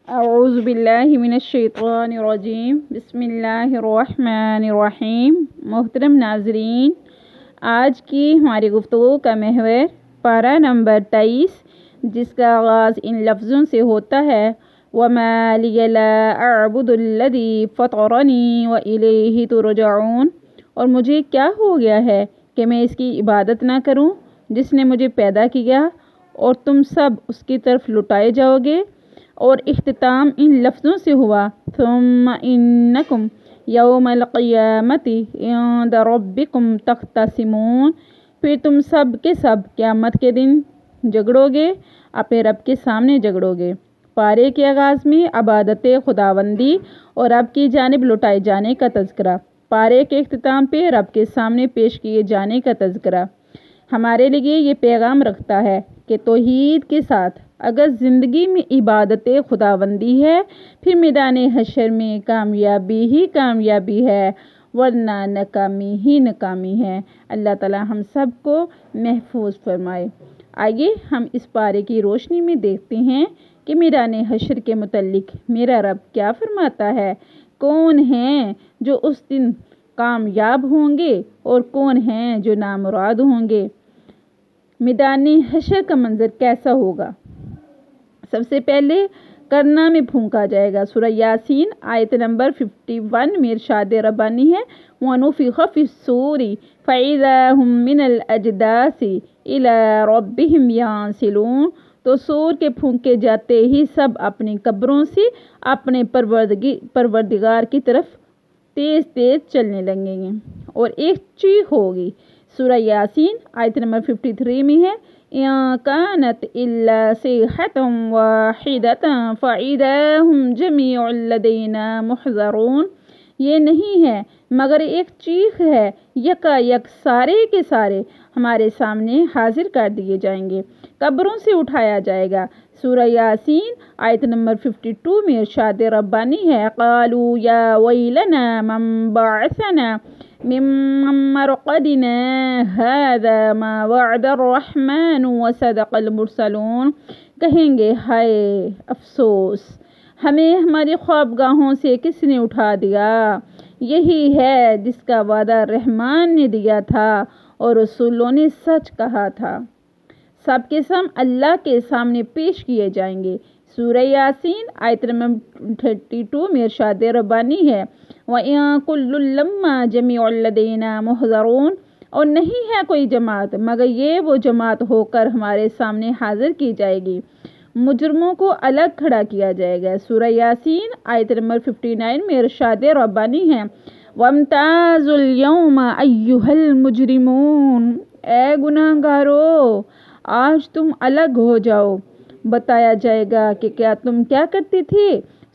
اعوذ باللہ من الشیطان الرجیم بسم اللہ الرحمن الرحیم۔ محترم ناظرین، آج کی ہماری گفتگو کا محور پارہ نمبر 23 جس کا آغاز ان لفظوں سے ہوتا ہے وَمَا لِيَ لَا أَعْبُدُ الَّذِي فَطَرَنِي وَإِلَيْهِ تُرْجَعُونَ، اور مجھے کیا ہو گیا ہے کہ میں اس کی عبادت نہ کروں جس نے مجھے پیدا کیا اور تم سب اس کی طرف لٹائے جاؤ گے۔ اور اختتام ان لفظوں سے ہوا ثم انکم یوم القیامت عند ربکم تختصمون، پھر تم سب کے سب قیامت کے دن جھگڑو گے، اپنے رب کے سامنے جھگڑو گے۔ پارے کے آغاز میں عبادت خداوندی اور رب کی جانب لٹائے جانے کا تذکرہ، پارے کے اختتام پہ رب کے سامنے پیش کیے جانے کا تذکرہ ہمارے لیے یہ پیغام رکھتا ہے کہ توحید کے ساتھ اگر زندگی میں عبادت خداوندی ہے پھر میدان حشر میں کامیابی ہی کامیابی ہے، ورنہ ناکامی ہی ناکامی ہے۔ اللہ تعالی ہم سب کو محفوظ فرمائے۔ آئیے ہم اس پارے کی روشنی میں دیکھتے ہیں کہ میدان حشر کے متعلق میرا رب کیا فرماتا ہے، کون ہیں جو اس دن کامیاب ہوں گے اور کون ہیں جو نامراد ہوں گے۔ میدان حشر کا منظر کیسا ہوگا؟ سب سے پہلے کرنا میں پھونکا جائے گا۔ سورہ یاسین آیت نمبر 51 میں ارشاد ربانی ہے وَنُفِخَ فِي الصُّورِ فَإِذَا هُم مِّنَ الْأَجْدَاثِ إِلَىٰ رَبِّهِمْ يَنسِلُونَ، تو سور کے پھونکے جاتے ہی سب اپنی قبروں سے اپنے پروردگار کی طرف تیز تیز چلنے لگیں گے اور ایک چیخ ہوگی۔ سورہ یاسین آیت نمبر 53 میں ہے إِن كَانَتْ إِلَّا صَيْحَةً وَاحِدَةً فَإِذَا هُمْ جَمِيعٌ لَدَيْنَا مُحْضَرُونَ، یہ نہیں ہے مگر ایک چیخ ہے، یکا یک سارے کے سارے ہمارے سامنے حاضر کر دیے جائیں گے، قبروں سے اٹھایا جائے گا۔ سورہ یاسین آیت نمبر 52 میں ارشاد ربانی ہے قالوا یا ویلنا من بعثنا من مرقدنا هذا ما وعد الرحمن وصدق المرسلون، کہیں گے ہائے افسوس، ہمیں ہماری خوابگاہوں سے کس نے اٹھا دیا، یہی ہے جس کا وعدہ رحمان نے دیا تھا اور رسولوں نے سچ کہا تھا۔ سب کے سب اللہ کے سامنے پیش کیے جائیں گے۔ سورہ یاسین آیت نمبر 32 میں ارشاد ربانی ہے وَإِن كُلٌّ لَمَّا جَمِيعٌ لَدَيْنَا مُحْضَرُونَ، اور نہیں ہے کوئی جماعت مگر یہ وہ جماعت ہو کر ہمارے سامنے حاضر کی جائے گی۔ مجرموں کو الگ کھڑا کیا جائے گا۔ سورہ یاسین آیت نمبر 59 میں ارشاد ربانی ہے وَامْتَازُوا الْيَوْمَ أَيُّهَا الْمُجْرِمُونَ، اے گناہ گارو آج تم الگ ہو جاؤ، بتایا جائے گا کہ کیا تم کیا کرتے تھے۔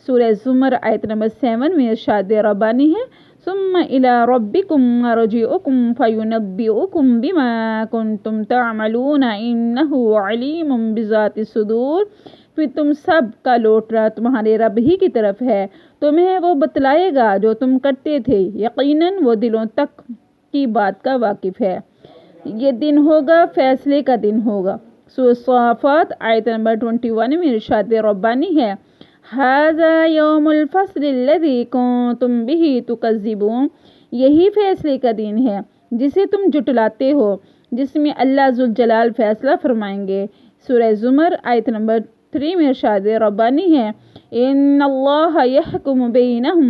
سورہ زمر آیت نمبر 7 میں ارشاد ربانی ہے ثم إِلَىٰ رَبِّكُمْ مَرْجِعُكُمْ فَيُنَبِّئُكُمْ بِمَا كُنْتُمْ تَعْمَلُونَ إِنَّهُ عَلِيمٌ بِذَاتِ الصُّدُورِ، پھر تم سب کا لوٹنا تمہارے رب ہی کی طرف ہے، تمہیں وہ بتلائے گا جو تم کرتے تھے، یقیناً وہ دلوں تک کی بات کا واقف ہے۔ یہ دن ہوگا، فیصلے کا دن ہوگا۔ سورہ صافات آیت نمبر 21 میں ارشاد ربانی ہے هَذَا يَوْمُ الْفَصْلِ الَّذِي كُنْتُمْ بِهِ تُكَذِّبُونَ، یہی فیصلے کا دن ہے جسے تم جھٹلاتے ہو، جس میں اللہ ذوالجلال فیصلہ فرمائیں گے۔ سورہ زمر آیت نمبر 3 میں ارشاد ربانی ہے إِنَّ اللَّهَ يَحْكُمُ بَيْنَهُمْ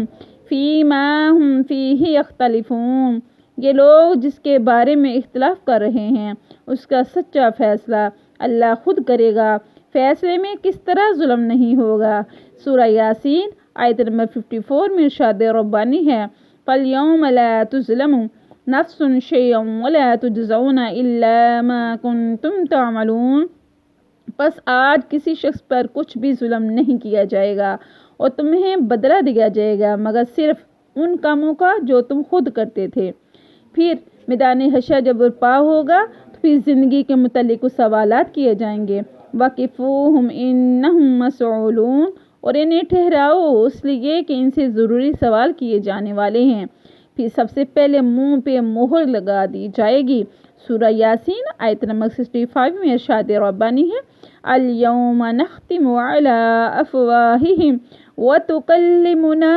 فِي مَا هُمْ فِيهِ يَخْتَلِفُونَ، یہ لوگ جس کے بارے میں اختلاف کر رہے ہیں اس کا سچا فیصلہ اللہ خود کرے گا، فیصلے میں کس طرح ظلم نہیں ہوگا۔ سورہ یاسین آیت نمبر 54 میں ارشاد ربانی ہے فَالْيَوْمَ لَا تُظْلَمُ نَفْسٌ شَيْئًا وَلَا تُجْزَوْنَ إِلَّا مَا كُنْتُمْ تَعْمَلُونَ، بس آج کسی شخص پر کچھ بھی ظلم نہیں کیا جائے گا اور تمہیں بدلہ دیا جائے گا مگر صرف ان کاموں کا جو تم خود کرتے تھے۔ پھر میدان حشر جب برپا ہوگا تو پھر زندگی کے متعلق سوالات کیے جائیں گے وَقِفُوهُمْ إِنَّهُمْ مَسْئُولُونَ، اور انہیں ٹھہراؤ اس لیے کہ ان سے ضروری سوال کیے جانے والے ہیں۔ پھر سب سے پہلے منہ پہ مہر لگا دی جائے گی۔ سورہ یاسین آیت نمبر 65 میں ارشاد ربانی ہے اليوم نختم على أفواههم وتكلمنا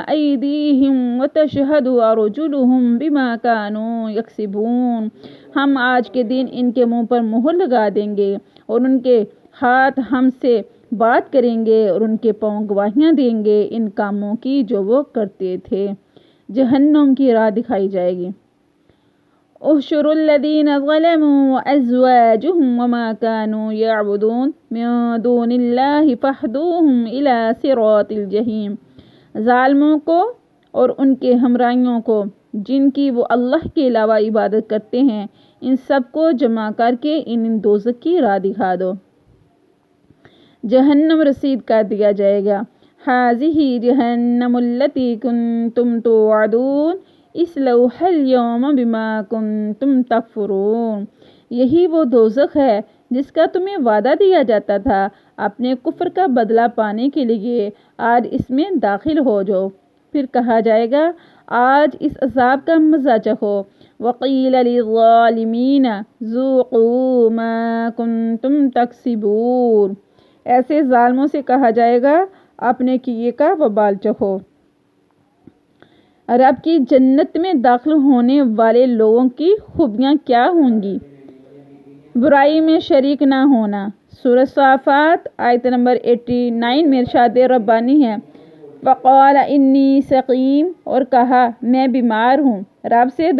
أيديهم وتشهد أرجلهم بما كانوا يكسبون۔ ہم آج کے دن ان کے منہ پر مہر لگا دیں گے اور ان کے ہاتھ ہم سے بات کریں گے اور ان کے پاؤں گواہیاں دیں گے ان کاموں کی جو وہ کرتے تھے۔ جہنم کی راہ دکھائی جائے گی۔ احشروا الذین ظلموا وازواجهم وما كانوا يعبدون من دون اللہ فاہدوهم الى صراط الجحیم۔ ظالموں کو اور ان کے ہمراہیوں کو جن کی وہ اللہ کے علاوہ عبادت کرتے ہیں ان سب کو جمع کر کے ان دوزخ کی راہ دکھا دو۔ جہنم رسید کر دیا جائے گا۔ ھذہ جہنم التی کنتم توعدون اصلوها اليوم بما کنتم تکفرون۔ یہی وہ دوزخ ہے جس کا تمہیں وعدہ دیا جاتا تھا اپنے کفر کا بدلہ پانے کے لیے، آج اس میں داخل ہو جاؤ۔ پھر کہا جائے گا آج اس عذاب کا مزہ چکھو۔ وقیل للظالمین ذوقوا ما کنتم تکسبون۔ ایسے ظالموں سے کہا جائے گا اپنے کیے کا وبال چکھو۔ رب کی جنت میں داخل ہونے والے لوگوں کی خوبیاں کیا ہوں گی؟ برائی میں شریک نہ ہونا۔ سورہ صافات آیت نمبر 89 میں ارشاد ربانی ہے فقال انی سقیم، اور کہا میں بیمار ہوں۔ رب سے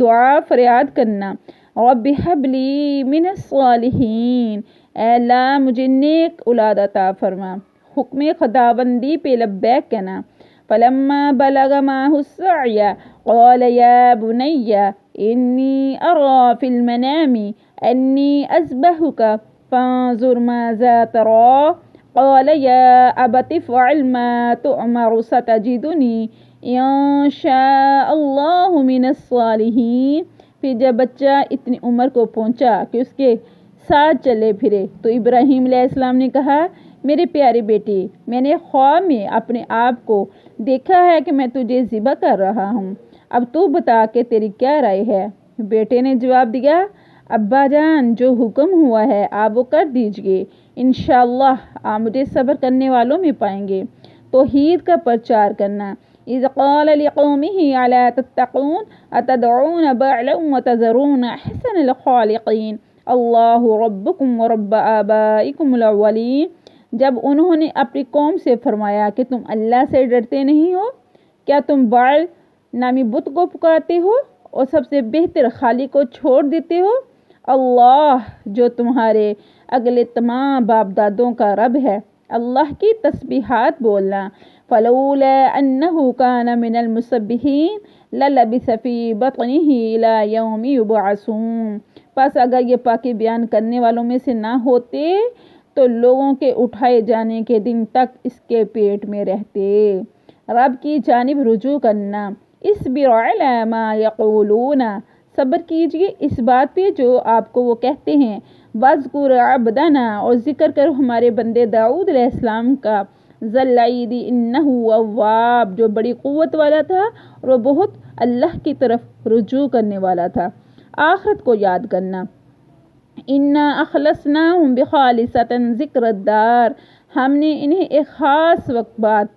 دعا فریاد کرنا رب ہب لی من الصالحین، اے اللہ مجھے نیک اولاد عطا فرما۔ حکم خداوندی پہ لبیک کہنا۔ فلما بلغ معه السعی قال یا بنی انی ارى فی المنام انی اذبحک فانظر ماذا ترى قال یا ابت افعل ما تؤمر ستجدنی ان شاء اللہ من الصالحین۔ پھر جب بچہ اتنی عمر کو پہنچا کہ اس کے ساتھ چلے پھرے تو ابراہیم علیہ السلام نے کہا میرے پیارے بیٹے، میں نے خواب میں اپنے آپ کو دیکھا ہے کہ میں تجھے ذبح کر رہا ہوں، اب تو بتا کہ تیری کیا رائے ہے؟ بیٹے نے جواب دیا ابا جان جو حکم ہوا ہے آپ وہ کر دیجئے، انشاءاللہ آپ مجھے صبر کرنے والوں میں پائیں گے۔ توحید کا پرچار کرنا۔ اذ قال لقومه الا تتقون اتدعون بعلا وتذرون احسن الخالقین اللہ ربکم ورب آبائکم الاولین۔ جب انہوں نے اپنی قوم سے فرمایا کہ تم اللہ سے ڈرتے نہیں ہو، کیا تم بعل نامی بت کو پکارتے ہو اور سب سے بہتر خالق کو چھوڑ دیتے ہو؟ اللہ جو تمہارے اگلے تمام باپ دادوں کا رب ہے۔ اللہ کی تسبیحات بولنا۔ فلولا انہ کان من المسبحین للبث فی بطنہ الی یوم یبعثون۔ پس اگر یہ پاکی بیان کرنے والوں میں سے نہ ہوتے تو لوگوں کے اٹھائے جانے کے دن تک اس کے پیٹ میں رہتے۔ رب کی جانب رجوع کرنا۔ اصبر علی ما یقولون، صبر کیجئے اس بات پہ جو آپ کو وہ کہتے ہیں۔ واذکر عبدنا، اور ذکر کرو ہمارے بندے داؤد علیہ السلام کا، ذی الایدی انہ اواب، جو بڑی قوت والا تھا اور وہ بہت اللہ کی طرف رجوع کرنے والا تھا۔ آخرت کو یاد کرنا۔ انا اخلصناہم بخالصۃ ذکر الدار، ہم نے انہیں ایک خاص وقت بات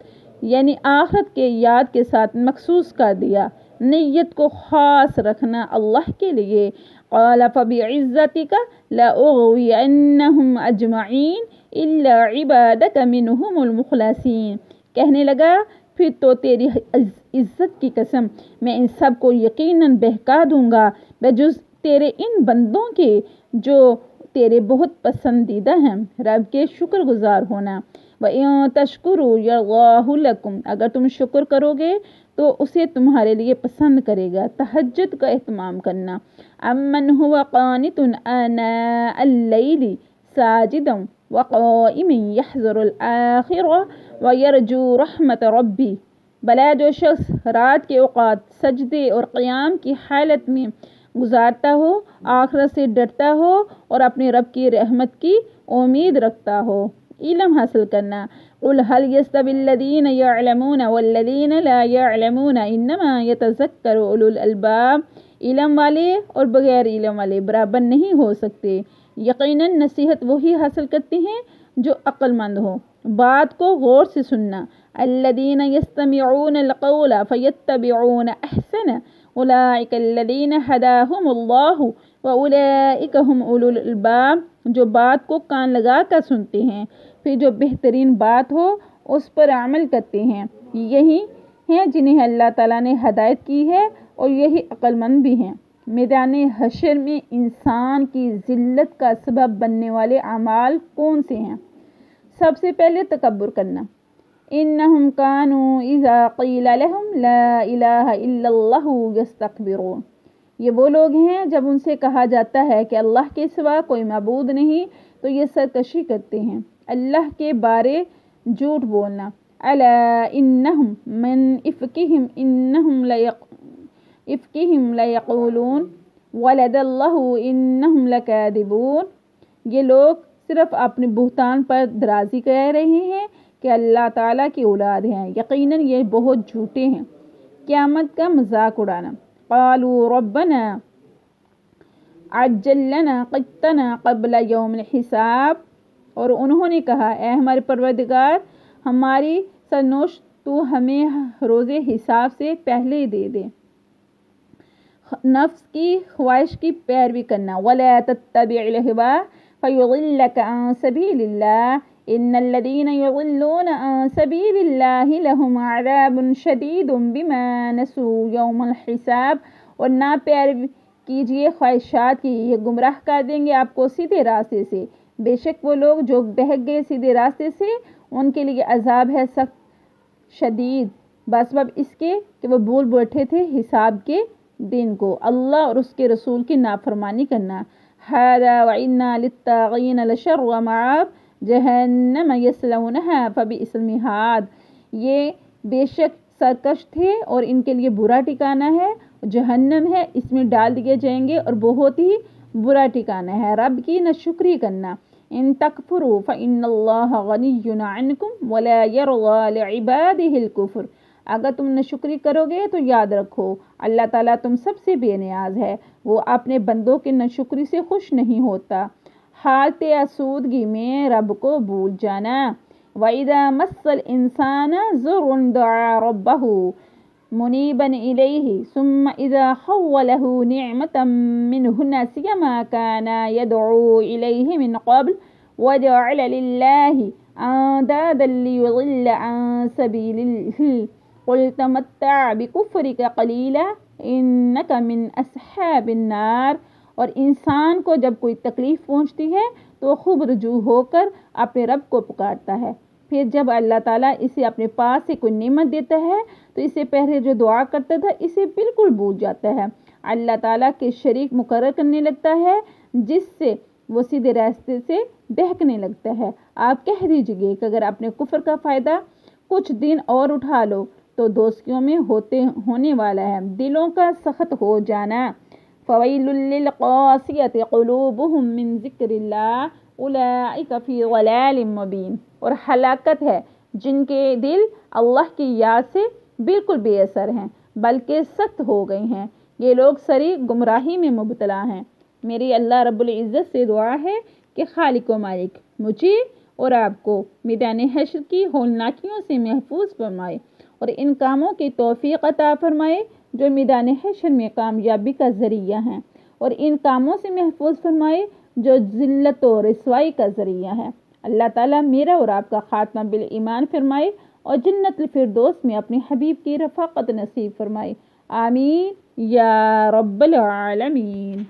یعنی آخرت کے یاد کے ساتھ مخصوص کر دیا۔ نیت کو خاص رکھنا اللہ کے لیے۔ قال فبعزتک لاغوینہم اجمعین الا عبادک منہم المخلصین، کہنے لگا پھر تو تیری عزت کی قسم میں ان سب کو یقیناً بہکا دوں گا بجز تیرے ان بندوں کے جو تیرے بہت پسندیدہ ہیں۔ رب کے شکر گزار ہونا۔ وَإِن تَشْكُرُوا يَرْضَاهُ لَكُمْ، اگر تم شکر کرو گے تو اسے تمہارے لیے پسند کرے گا۔ تہجد کا اہتمام کرنا۔ أَمَّنْ هُوَ قَانِتٌ آنَاءَ اللَّيْلِ سَاجِدًا وَقَائِمًا يَحْذَرُ الْآخِرَةَ وَيَرْجُو رَحْمَةَ رَبِّهِ، بھلا جو شخص رات کے اوقات سجدے اور قیام کی حالت میں گزارتا ہو، آخرت سے ڈرتا ہو اور اپنے رب کی رحمت کی امید رکھتا ہو۔ علم حاصل کرنا۔ قل هل يستوي الذين يعلمون والذين لا يعلمون انما يتذكر اولو الالباب، علم والے اور بغیر علم والے برابر نہیں ہو سکتے، یقیناً نصیحت وہی حاصل کرتے ہیں جو عقل مند ہو۔ بات کو غور سے سننا۔ الذین یستمعون القول فیتبعون احسنہ اولئک الذین ہداہم اللہ واولئک هم اولو الالباب، جو بات کو کان لگا کر سنتے ہیں پھر جو بہترین بات ہو اس پر عمل کرتے ہیں، یہی ہیں جنہیں اللہ تعالیٰ نے ہدایت کی ہے اور یہی عقل مند بھی ہیں۔ میدان حشر میں انسان کی ذلت کا سبب بننے والے اعمال کون سے ہیں؟ سب سے پہلے تکبر کرنا۔ انہم کانوا اذا قیل لہم لا الہ الا اللہ یستکبرون، یہ وہ لوگ ہیں جب ان سے کہا جاتا ہے کہ اللہ کے سوا کوئی معبود نہیں تو یہ سرکشی کرتے ہیں، اللہ کے بارے جھوٹ بولنا۔ الا انہم من افکہم لیقولون ولد اللہ انہم لکاذبون، یہ لوگ صرف اپنے بہتان پر درازی کہہ رہے ہیں کہ اللہ تعالیٰ کی اولاد ہیں، یقیناً یہ بہت جھوٹے ہیں۔ قیامت کا مذاق اڑانا۔ قالوا ربنا عجل لنا قطنا قبل یوم الحساب، اور انہوں نے کہا اے ہمارے پروردگار ہماری سرنوشت تو ہمیں روز حساب سے پہلے دے دے۔ نفس کی خواہش کی پیروی کرنا۔ ولا تتبع الہوا فیضلک عن سبیل اللہ ان الذین یضلون عن سبیل اللہ لہم عذاب شدید بما نسوا یوم الحساب، اور نہ پیروی کیجیے خواہشات کی، یہ گمراہ کر دیں گے آپ کو سیدھے راستے سے۔ بے شک وہ لوگ جو بہک گئے سیدھے راستے سے ان کے لیے عذاب ہے سخت شدید، بسبب اس کے کہ وہ بھول بیٹھے تھے حساب کے دن کو، اللہ اور اس کے رسول کی نافرمانی کرنا۔ ھذا وَإِنَّ لِلطَّاغِينَ لَشَرَّ مَآب جہنم یصلونھا فبئس المہاد، یہ بے شک سرکش تھے اور ان کے لیے برا ٹھکانہ ہے، جہنم ہے، اس میں ڈال دیے جائیں گے اور بہت ہی برا ٹھکانہ ہے۔ رب کی ناشکری کرنا۔ ان تکفروا فإن اللہ غنی عنکم ولا یرضی لعبادہ الکفر، اگر تم ناشکری کرو گے تو یاد رکھو اللہ تعالیٰ تم سب سے بے نیاز ہے، وہ اپنے بندوں کے ناشکری سے خوش نہیں ہوتا۔ حالت آسودگی میں رب کو بھول جانا۔ وَإِذَا مَسَّ الْإِنسَانَ ضُرٌّ دَعَا رَبَّهُ مُنِيبًا إِلَيْهِ ثُمَّ إِذَا خَوَّلَهُ نِعْمَةً مِّنْهُ نَسِيَ مَا كَانَ يَدْعُو إِلَيْهِ مِنْ قَبْلُ وَجَعَلَ لِلَّهِ أَندَادًا لِيُضِلَّ عَن سَبِيلِهِ قُلْ تَمَتَّعْ بِكُفْرِكَ قَلِيلًا إِنَّكَ مِنْ أَصْحَابِ النَّارِ، اور انسان کو جب کوئی تکلیف پہنچتی ہے تو خوب رجوع ہو کر اپنے رب کو پکارتا ہے، پھر جب اللہ تعالیٰ اسے اپنے پاس سے کوئی نعمت دیتا ہے تو اسے پہلے جو دعا کرتا تھا اسے بالکل بھول جاتا ہے، اللہ تعالیٰ کے شریک مقرر کرنے لگتا ہے جس سے وہ سیدھے راستے سے بہکنے لگتا ہے۔ آپ کہہ دیجئے کہ اگر اپنے کفر کا فائدہ کچھ دن اور اٹھا لو تو دوستیوں میں ہونے والا ہے دلوں کا سخت ہو جانا۔ فویل للقاسیۃ قلوبہم من ذکر اللہ اولئک فی ضلال مبین، اور ہلاکت ہے جن کے دل اللہ کی یاد سے بالکل بے اثر ہیں بلکہ سخت ہو گئے ہیں، یہ لوگ سری گمراہی میں مبتلا ہیں۔ میری اللہ رب العزت سے دعا ہے کہ خالق و مالک مجھے اور آپ کو میدان حشر کی ہولناکیوں سے محفوظ فرمائے اور ان کاموں کی توفیق عطا فرمائے جو میدان حشر میں کامیابی کا ذریعہ ہیں، اور ان کاموں سے محفوظ فرمائے جو ذلت و رسوائی کا ذریعہ ہے۔ اللہ تعالیٰ میرا اور آپ کا خاتمہ بالایمان فرمائے اور جنت الفردوس میں اپنے حبیب کی رفاقت نصیب فرمائے۔ آمین یا رب العالمین۔